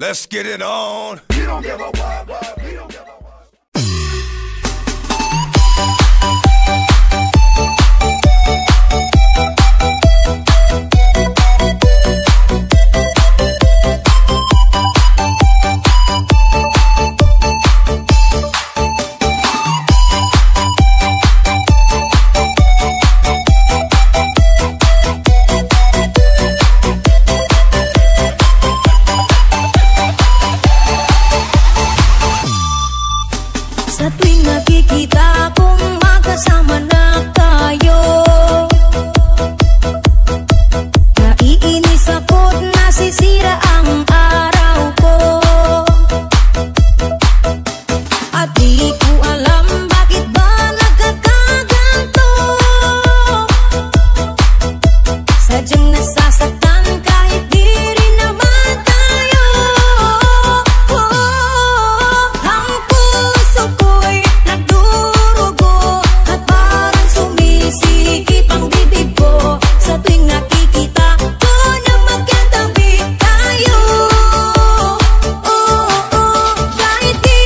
Let's get it on. We don't give a what, we don't give a what. Sa tuwing nakikita kong magkasama na tayo, naiinis ako't nasisira ang araw ko. At di ko alam bakit ba nagkakaganto. Sadyang nasasaktan kahit di rin naman tayo. Ang puso ko'y nagdurugo at parang sumisikip ang bibig ko sa tuwing nakikita ko na magkatabi tayo. Kahit di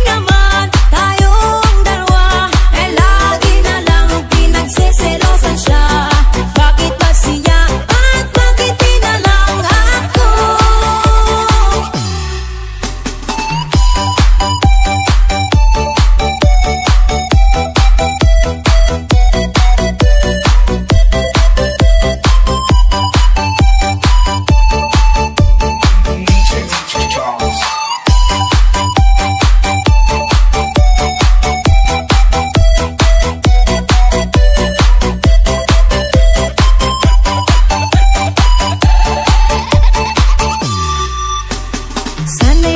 naman tayong dalawa, eh lagi na lang pinagseselosan siya. Bakit ba siya at bakit di na lang ako? Sana'y